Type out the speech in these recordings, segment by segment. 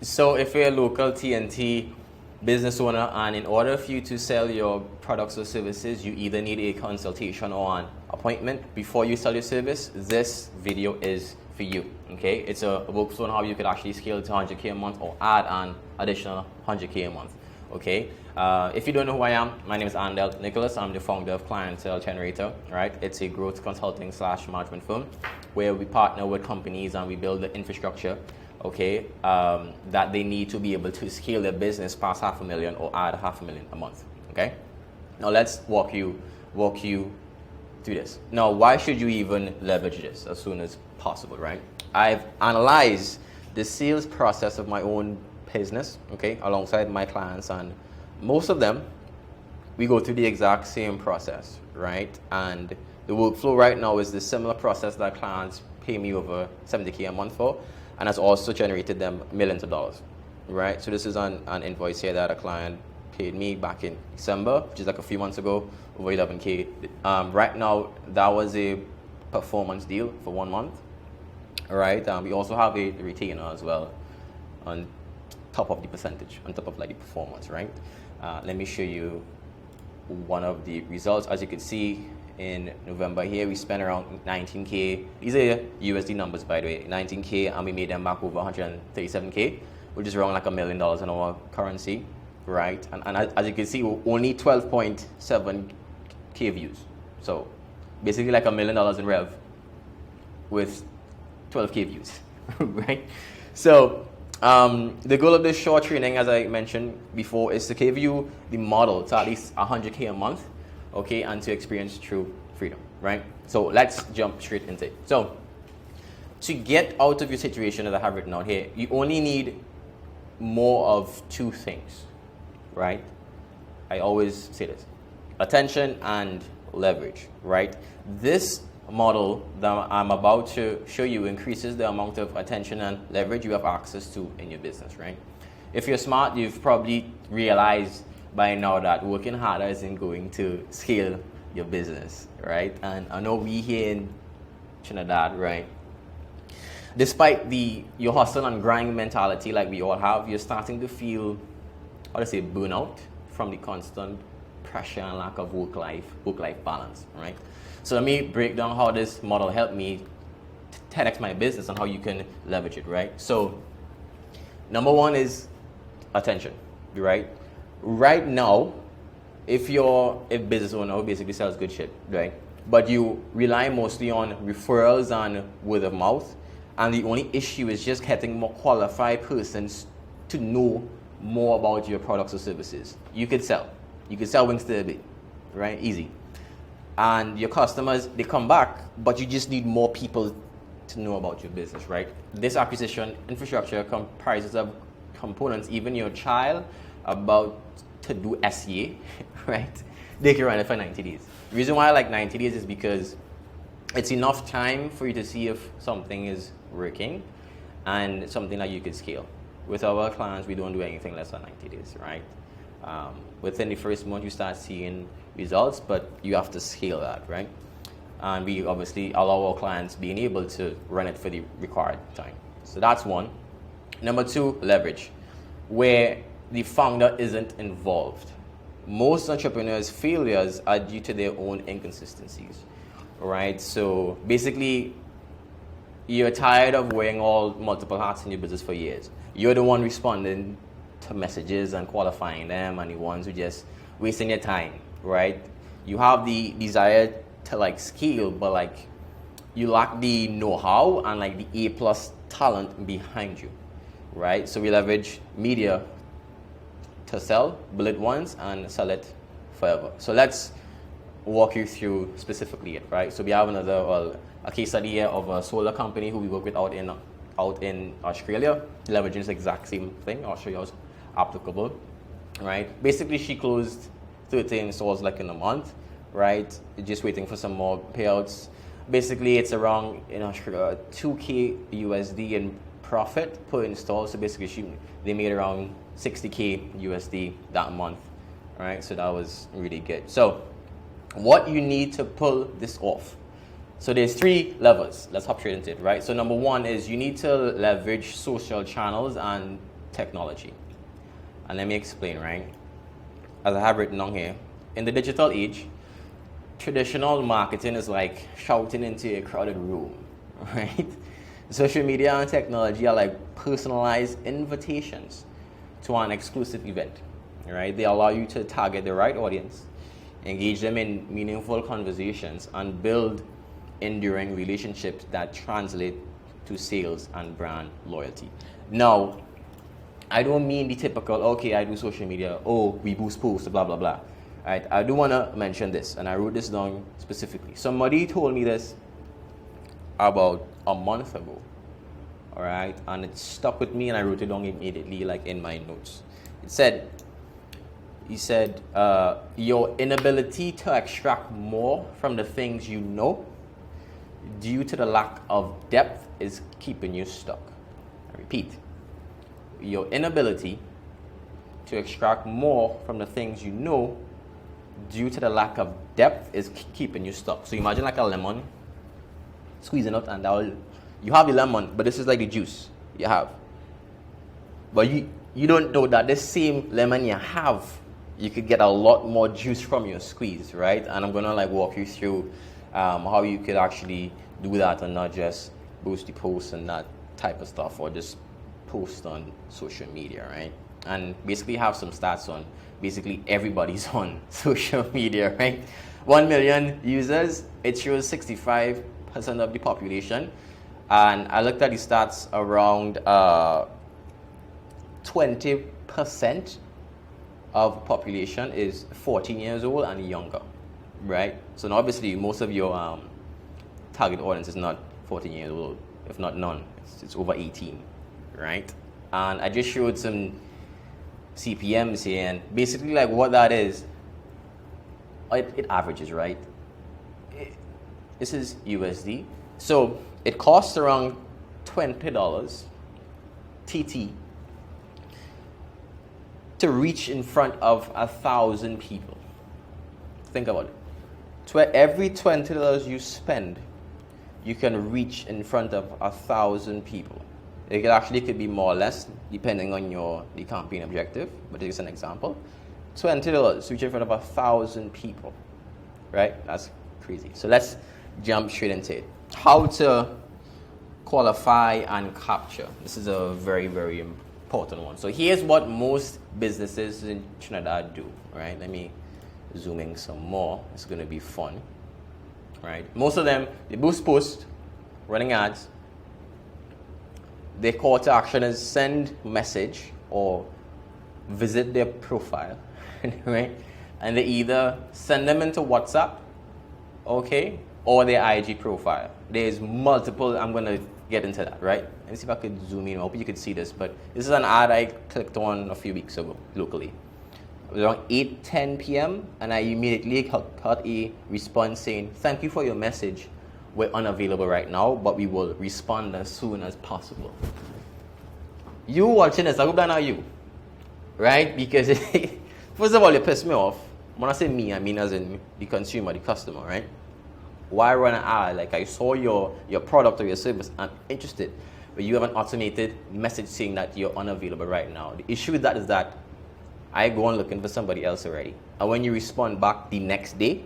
So if you're a local TNT business owner and in order for you to sell your products or services, you either need a consultation or an appointment before you sell your service, this video is for you, okay? It's a workflow on how you could actually scale to 100K a month or add an additional 100K a month, okay? If you don't know who I am, my name is Andel Nicholas. I'm the founder of Clientele Generator, right? It's a growth consulting / management firm where we partner with companies and we build the infrastructure, okay, that they need to be able to scale their business past $500,000 or add $500,000 a month, okay? Now let's walk you through this. Now, why should you even leverage this as soon as possible, right? I've analyzed the sales process of my own business, okay, alongside my clients, and most of them, we go through the exact same process, right? And the workflow right now is the similar process that clients pay me over 70K a month for, and has also generated them millions of dollars, right? So this is an invoice here that a client paid me back in December, which is like a few months ago, over 11K. Right now, that was a performance deal for 1 month, right? We also have a retainer as well on top of the percentage, on top of like the performance, right? Let me show you one of the results. As you can see, in November here, we spent around 19K. These are USD numbers, by the way, 19K, and we made them back over 137K, which is around like $1 million in our currency, right? And as you can see, only 12.7K views. So basically like $1 million in rev with 12K views, right? So the goal of this short training, as I mentioned before, is to give you the model to at least 100K a month, okay, and to experience true freedom, right? So let's jump straight into it. So to get out of your situation that I have written out here, you only need more of two things, right? I always say this: attention and leverage, right? This model that I'm about to show you increases the amount of attention and leverage you have access to in your business, right? If you're smart, you've probably realized by now that working harder isn't going to scale your business, right? And I know we here in Trinidad, right? Despite your hustle and grind mentality like we all have, you're starting to feel, burnout from the constant pressure and lack of work-life balance, right? So let me break down how this model helped me 10x my business and how you can leverage it, right? So number one is attention, right? Right now, if you're a business owner who basically sells good shit, right, but you rely mostly on referrals and word of mouth, and the only issue is just getting more qualified persons to know more about your products or services, you could sell wings to a bit, right? Easy. And your customers, they come back, but you just need more people to know about your business, right? This acquisition infrastructure comprises of components. Even your child about to do SEA, right? They can run it for 90 days. The reason why I like 90 days is because it's enough time for you to see if something is working and something that you could scale. With our clients, we don't do anything less than 90 days, right? Within the first month, you start seeing results, but you have to scale that, right? And we obviously allow our clients being able to run it for the required time. So that's one. Number two, leverage, where the founder isn't involved. Most entrepreneurs' failures are due to their own inconsistencies, right? So basically, you're tired of wearing multiple hats in your business for years. You're the one responding to messages and qualifying them, and the ones who just wasting your time, right? You have the desire to scale, but you lack the know-how and the A+ talent behind you, right? So we leverage media to sell, build it once and sell it forever. So let's walk you through specifically it, right? So we have a case study here of a solar company who we work with out in Australia, leveraging this exact same thing. I'll show you how it's applicable, right? Basically, she closed 13 stores in a month, right? Just waiting for some more payouts. Basically, it's around 2K USD in profit per install. So basically, they made around 60K USD that month, right? So that was really good. So what you need to pull this off. So there's 3 levels. Let's hop straight into it, right? So number one is you need to leverage social channels and technology. And let me explain, right? As I have written on here, in the digital age, traditional marketing is like shouting into a crowded room, right? Social media and technology are like personalized invitations to an exclusive event, right? They allow you to target the right audience, engage them in meaningful conversations, and build enduring relationships that translate to sales and brand loyalty. Now, I don't mean the typical, okay, I do social media, oh, we boost posts, blah, blah, blah. Right? I do want to mention this, and I wrote this down specifically. Somebody told me this about a month ago, all right? And it stuck with me, and I wrote it down immediately, like in my notes. He said, your inability to extract more from the things you know due to the lack of depth is keeping you stuck. I repeat, your inability to extract more from the things you know due to the lack of depth is keeping you stuck. So imagine like a lemon, squeezing out, and you have the lemon, but this is like the juice you have. But you don't know that this same lemon you have, you could get a lot more juice from your squeeze, right? And I'm gonna like walk you through how you could actually do that and not just boost the posts and that type of stuff, or just post on social media, right? And basically have some stats on basically everybody's on social media, right? 1 million users, it shows 65% of the population. And I looked at the stats around 20% of population is 14 years old and younger, right? So now obviously most of your target audience is not 14 years old, if not none. It's over 18, right? And I just showed some CPMs here, and basically like what that is, it averages, right? This is USD. So it costs around $20 TT to reach in front of 1,000 people. Think about it. Every $20 you spend, you can reach in front of 1,000 people. It could be more or less depending on the campaign objective, but it's an example. $20 reach in front of 1,000 people, right? That's crazy. So let's jump straight into it. How to qualify and capture. This is a very, very important one. So here's what most businesses in Trinidad do, right? Let me zoom in some more. It's going to be fun, right? Most of them, they boost posts, running ads. Their call to action is send message or visit their profile, right? And they either send them into WhatsApp, okay, or their IG profile. There's multiple, I'm going to get into that, right? Let me see if I could zoom in. I hope you could see this, but this is an ad I clicked on a few weeks ago locally. It was around 8:10 p.m. and I immediately got a response saying, thank you for your message. We're unavailable right now, but we will respond as soon as possible. You watching this, I hope that not you, right? Because first of all, you piss me off. When I say me, I mean as in the consumer, the customer, right? Why run an ad? Like, I saw your product or your service, I'm interested, but you have an automated message saying that you're unavailable right now. The issue with that is that I go on looking for somebody else already. And when you respond back the next day,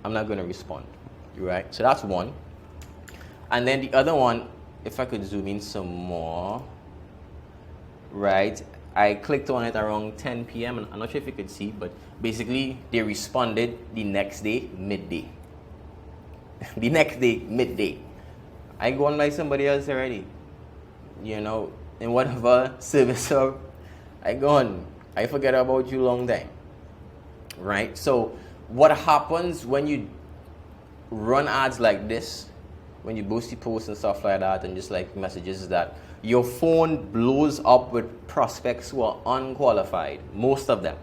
I'm not going to respond, right? So that's one. And then the other one, if I could zoom in some more, right? I clicked on it around 10 p.m. and I'm not sure if you could see, but basically they responded the next day, midday. The next day, midday. I go on like somebody else already. You know, in whatever service I go on. I forget about you long time. Right? So what happens when you run ads like this, when you boost your posts and stuff like that and just like messages, is that your phone blows up with prospects who are unqualified, most of them,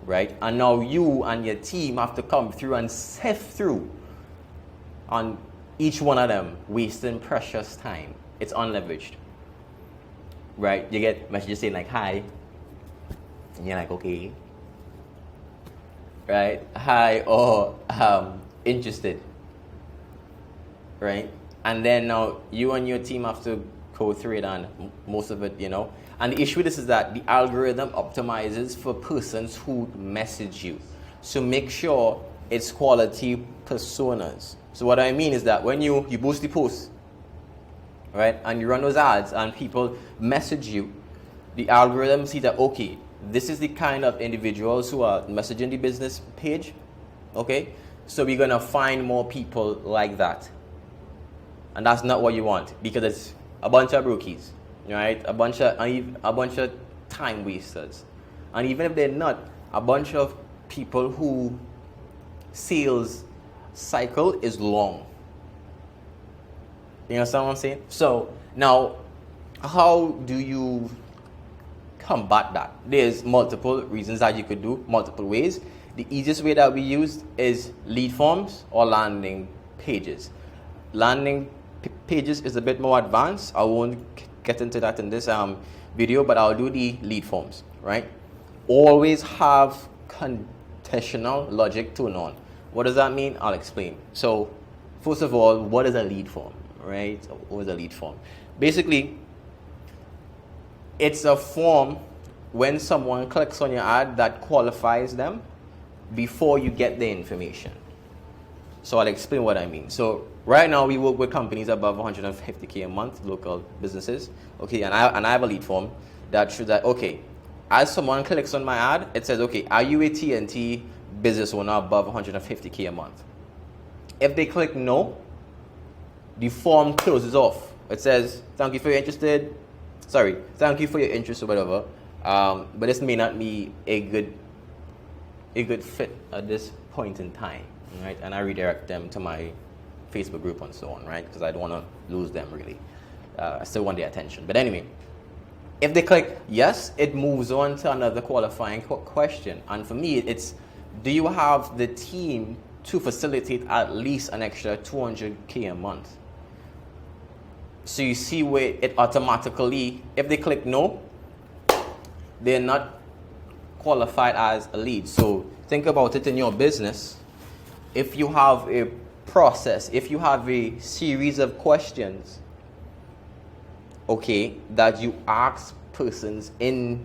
right? And now you and your team have to come through and sift through on each one of them, wasting precious time. It's unleveraged, right? You get messages saying like, hi, and you're like, okay, right? Hi, or interested, right? And then now you and your team have to code thread and most of it, you know. And the issue with this is that the algorithm optimizes for persons who message you. So make sure it's quality personas. So what I mean is that when you boost the post, right, and you run those ads and people message you, the algorithm see that, okay, this is the kind of individuals who are messaging the business page, okay? So we're gonna find more people like that. And that's not what you want, because it's a bunch of brookies, right? A bunch of time wasters. And even if they're not, a bunch of people who sales cycle is long. You understand what I'm saying? So now, how do you combat that? There's multiple reasons that you could do, multiple ways. The easiest way that we use is lead forms or landing pages. Landing pages is a bit more advanced. I won't get into that in this video, but I'll do the lead forms, right? Always have conditional logic turned on. What does that mean? I'll explain. So, first of all, what is a lead form, right? What is a lead form? Basically, it's a form when someone clicks on your ad that qualifies them before you get the information. So I'll explain what I mean. So right now we work with companies above 150K a month, local businesses. Okay, and I have a lead form that shows that, okay, as someone clicks on my ad, it says, okay, are you a TNT business owner above 150K a month? If they click no, the form closes off. It says, thank you for your interest or whatever. But this may not be a good fit at this point in time, right? And I redirect them to my Facebook group and so on, right? Because I don't want to lose them really. I still want their attention. But anyway, if they click yes, it moves on to another qualifying question. And for me, it's, do you have the team to facilitate at least an extra 200K a month? So you see where it automatically, if they click no, they're not qualified as a lead. So think about it in your business. If you have a process, if you have a series of questions, okay, that you ask persons in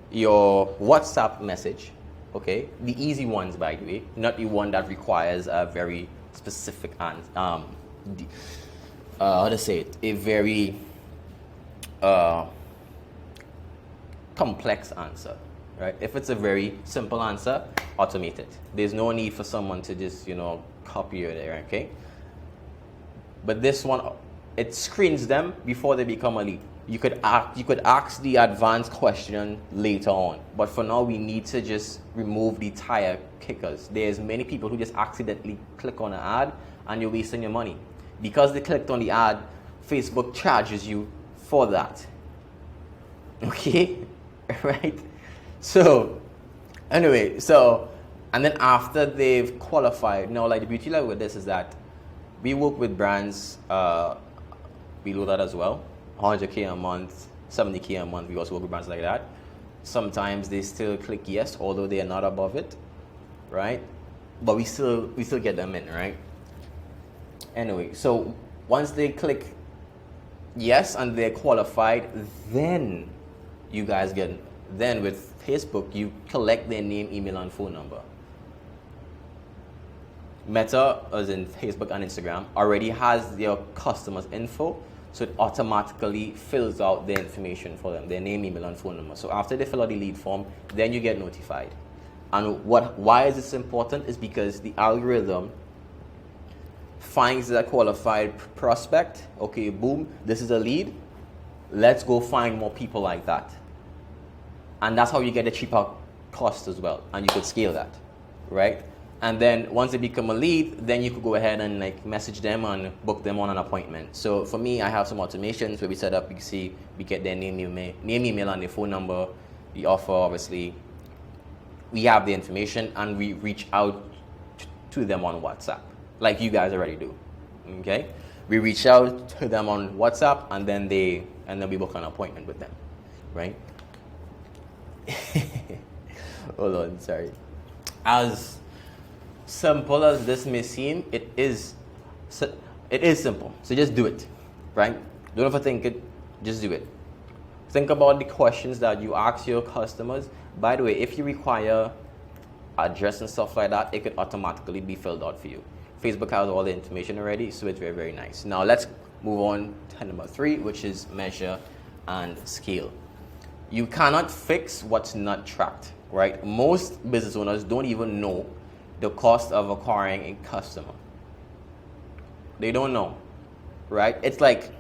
your WhatsApp message, okay, the easy ones, by the way, not the one that requires a very specific how to say it, a very complex answer, right? If it's a very simple answer, automate it. There's no need for someone to just, copy it there, okay? But this one, it screens them before they become a lead. You could ask the advanced question later on, but for now we need to just remove the tire kickers. There's many people who just accidentally click on an ad and you're wasting your money. Because they clicked on the ad, Facebook charges you for that. Okay? Right? So, anyway, and then after they've qualified, like the beauty level with this is that we work with brands below that as well. 100K a month, 70K a month, we also work with brands like that. Sometimes they still click yes, although they are not above it, right? But we still get them in, right? Anyway, so once they click yes and they're qualified, then you guys then with Facebook, you collect their name, email, and phone number. Meta, as in Facebook and Instagram, already has their customers' info, so it automatically fills out their information for them, their name, email, and phone number. So after they fill out the lead form, then you get notified. And why is this important? Is because the algorithm finds that qualified prospect. Okay, boom, this is a lead. Let's go find more people like that. And that's how you get a cheaper cost as well. And you could scale that, right? And then once they become a lead, then you could go ahead and message them and book them on an appointment. So for me, I have some automations where we set up, you can see, we get their name, email, and their phone number, the offer, obviously. We have the information and we reach out to them on WhatsApp, like you guys already do, okay? We reach out to them on WhatsApp and then we book an appointment with them, right? Hold on, sorry. As simple as this may seem, it is simple. So just do it, right? Don't overthink it. Just do it. Think about the questions that you ask your customers. By the way, if you require address and stuff like that, it could automatically be filled out for you. Facebook has all the information already, so it's very, very nice. Now let's move on to number 3, which is measure and scale. You cannot fix what's not tracked, right? Most business owners don't even know the cost of acquiring a customer. They don't know, right? It's like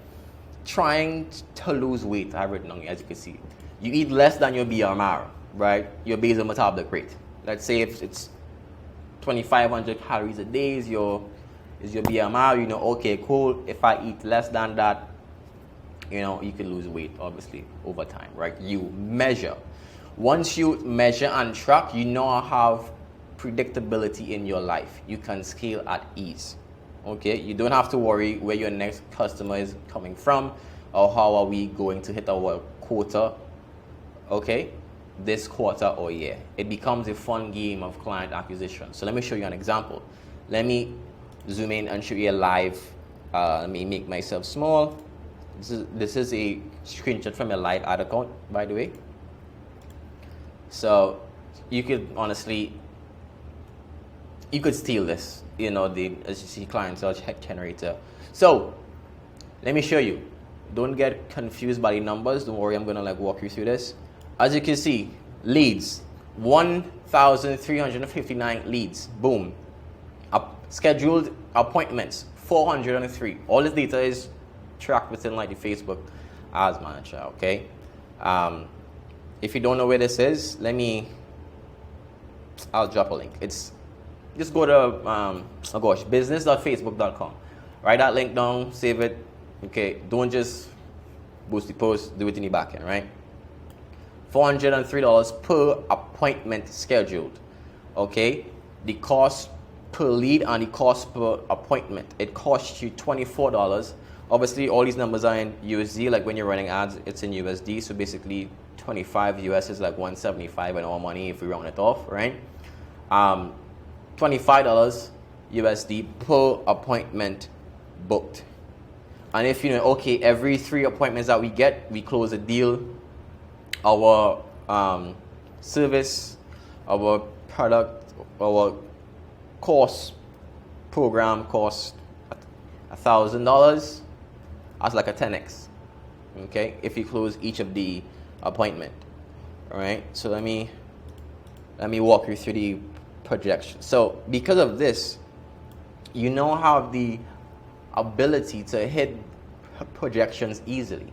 trying to lose weight. I've written on it, as you can see. You eat less than your BMR, right? Your basal metabolic rate. Let's say if it's 2,500 calories a day is your BMR, you know, okay, cool. If I eat less than that, you know, you can lose weight, obviously, over time, right? You measure. Once you measure and track, you now have predictability in your life. You can scale at ease. Okay, you don't have to worry where your next customer is coming from or how are we going to hit our quota, okay, this quarter or year. It becomes a fun game of client acquisition. So let me show you an example. Let me zoom in and show you a live. Let me make myself small. This is a screenshot from a live ad account, by the way. So you could honestly, you could steal this, you know, as you see, clientele generator. So let me show you. Don't get confused by the numbers. Don't worry, I'm gonna like walk you through this. As you can see, leads, 1,359 leads. Boom. Scheduled appointments, 403. All this data is tracked within like the Facebook Ads Manager. Okay. If you don't know where this is, I'll drop a link. Just go to, business.facebook.com. Write that link down, save it. Okay, don't just boost the post, do it in the back end, right? $403 per appointment scheduled. Okay, the cost per lead and the cost per appointment. It costs you $24. Obviously, all these numbers are in USD. Like when you're running ads, it's in USD. So basically, 25 US is like 175 and all money if we round it off, right? $25 USD per appointment booked. And if you know, okay, every 3 appointments that we get, we close a deal. Our service, our product, our course program costs $1,000. That's like a 10x. Okay, if you close each of the appointment. All right. So let me walk you through the projection. So because of this, you now have the ability to hit projections easily,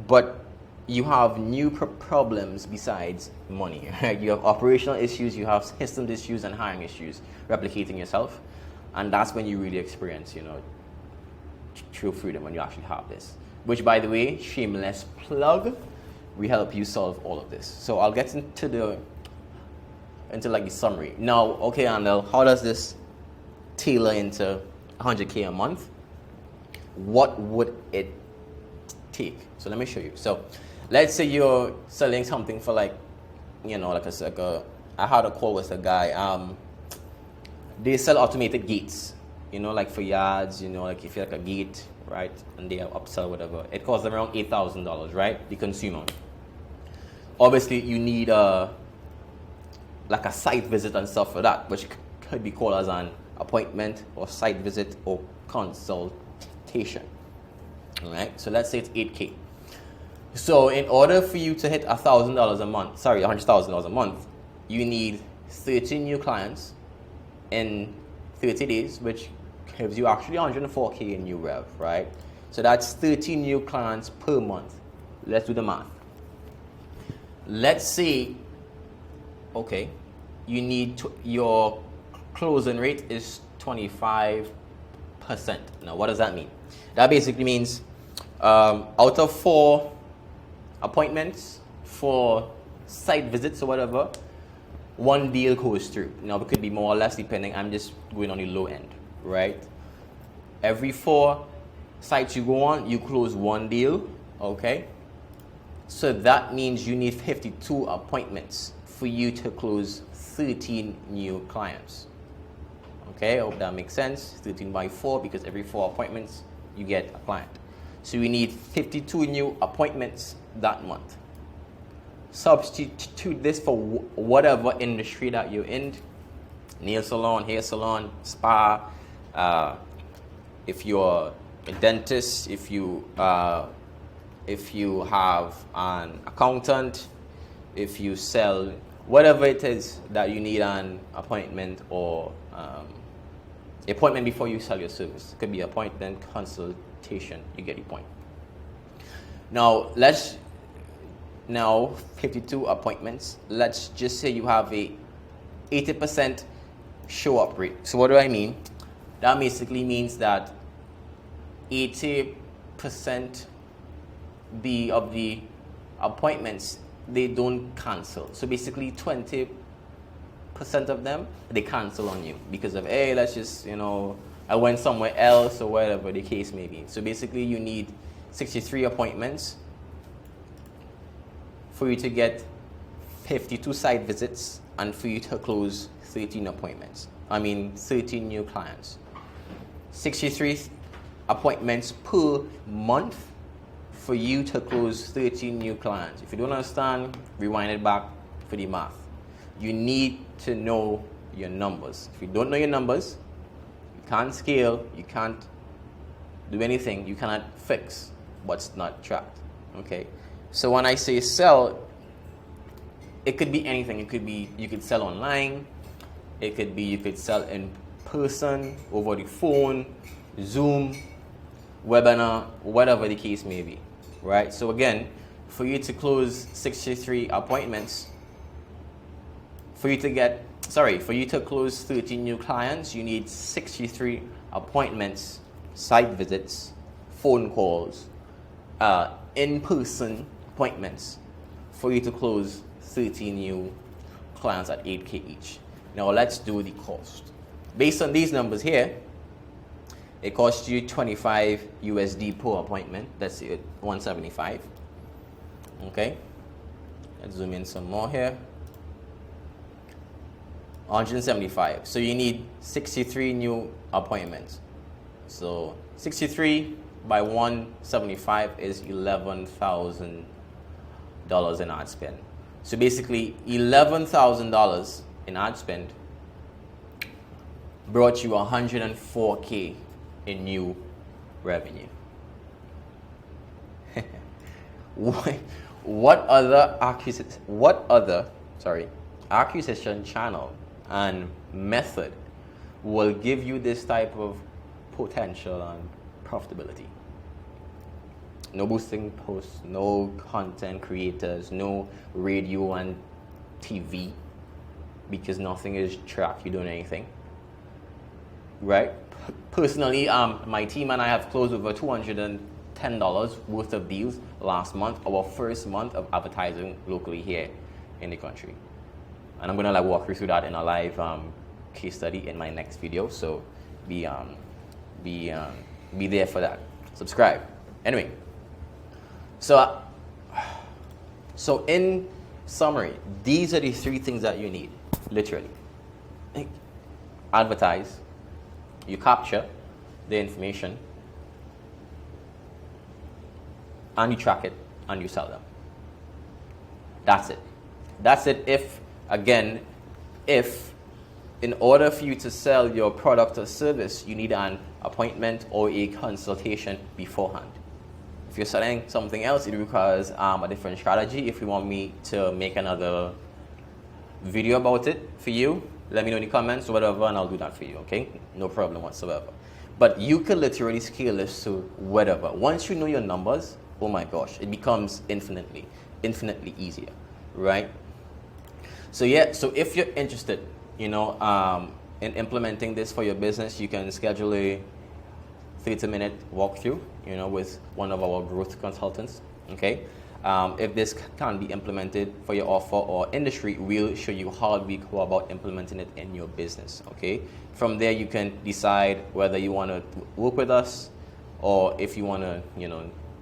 but you have new problems besides money, right? You have operational issues, you have systems issues and hiring issues, replicating yourself, and that's when you really experience, you know, true freedom, when you actually have this. Which, by the way, shameless plug, we help you solve all of this. So I'll get into like the summary. Now, okay, Andel, how does this tailor into 100K a month? What would it take? So let me show you. So let's say you're selling something for like, you know, like I had a call with a guy. They sell automated gates, you know, like for yards, you know, like if you're like a gate, right, and they upsell whatever, it costs them around $8,000, right, the consumer. Obviously, you need like a site visit and stuff for that, which could be called as an appointment or site visit or consultation. All right, so let's say it's 8K. So in order for you to hit $1,000 a month, sorry, $100,000 a month, you need 30 new clients in 30 days, which gives you actually 104K in new rev, right? So that's 30 new clients per month. Let's do the math. Let's say, okay, you need your closing rate is 25%. Now, what does that mean? That basically means out of 4 appointments, 4 site visits or whatever, 1 deal goes through. Now, it could be more or less depending. I'm just going on the low end, right? Every 4 sites you go on, you close 1 deal, okay? So that means you need 52 appointments for you to close 13 new clients. Okay, I hope that makes sense. 13 by 4, because every 4 appointments you get a client. So you need 52 new appointments that month. Substitute this for whatever industry that you're in. Nail salon, hair salon, spa. If you're a dentist, if you have an accountant, if you sell whatever it is that you need an appointment or appointment before you sell your service. It could be appointment, consultation, you get the point. Now 52 appointments. Let's just say you have a 80% show up rate. So what do I mean? That basically means that 80% of the appointments, they don't cancel. So basically 20% of them, they cancel on you because of, hey, let's just, I went somewhere else or whatever the case may be. So basically you need 63 appointments for you to get 52 site visits and for you to close 13 appointments. 13 new clients. 63 appointments per month for you to close 13 new clients. If you don't understand, rewind it back for the math. You need to know your numbers. If you don't know your numbers, you can't scale, you can't do anything, you cannot fix what's not tracked. Okay? So when I say sell, it could be anything. It could be you could sell online, it could be you could sell in person, over the phone, Zoom, webinar, whatever the case may be. Right? So again, for you to close 63 appointments, for you to close 13 new clients, you need 63 appointments, site visits, phone calls, in-person appointments for you to close 13 new clients at 8K each. Now let's do the cost. Based on these numbers here, it costs you 25 USD per appointment. That's it, 175. Okay. Let's zoom in some more here. 175. So you need 63 new appointments. So 63 by 175 is $11,000 in ad spend. So basically $11,000 in ad spend brought you 104K in new revenue. What other acquisition channel and method will give you this type of potential and profitability? No boosting posts, no content creators, no radio and TV, because nothing is tracked. You don't know anything, right? Personally, my team and I have closed over $210 worth of deals last month, our first month of advertising locally here in the country. And I'm gonna walk you through that in a live case study in my next video. So be there for that. Subscribe. Anyway, so in summary, these are the three things that you need, literally. Advertise, you capture the information, and you track it, and you sell them. That's it. That's it. If in order for you to sell your product or service, you need an appointment or a consultation beforehand. If you're selling something else, it requires a different strategy. If you want me to make another video about it for you, let me know in the comments or whatever, and I'll do that for you, okay? No problem whatsoever. But you can literally scale this to whatever. Once you know your numbers, oh my gosh, it becomes infinitely easier, right? So yeah, so if you're interested, in implementing this for your business, you can schedule a 30-minute walkthrough, with one of our growth consultants, okay? If this can be implemented for your offer or industry, we'll show you how we go about implementing it in your business, okay? From there, you can decide whether you want to work with us or if you want to,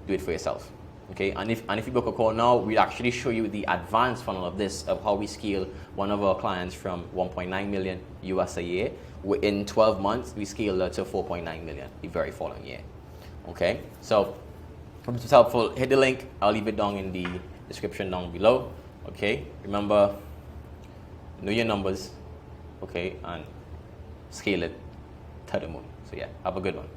do it for yourself, okay? And if you book a call now, we'll actually show you the advanced funnel of this, of how we scale one of our clients from 1.9 million US a year. In 12 months, we scaled to 4.9 million the very following year, okay? So Hope this was helpful. Hit the link. I'll leave it down in the description down below. Okay. Remember, know your numbers. Okay, and scale it to the moon. So yeah, have a good one.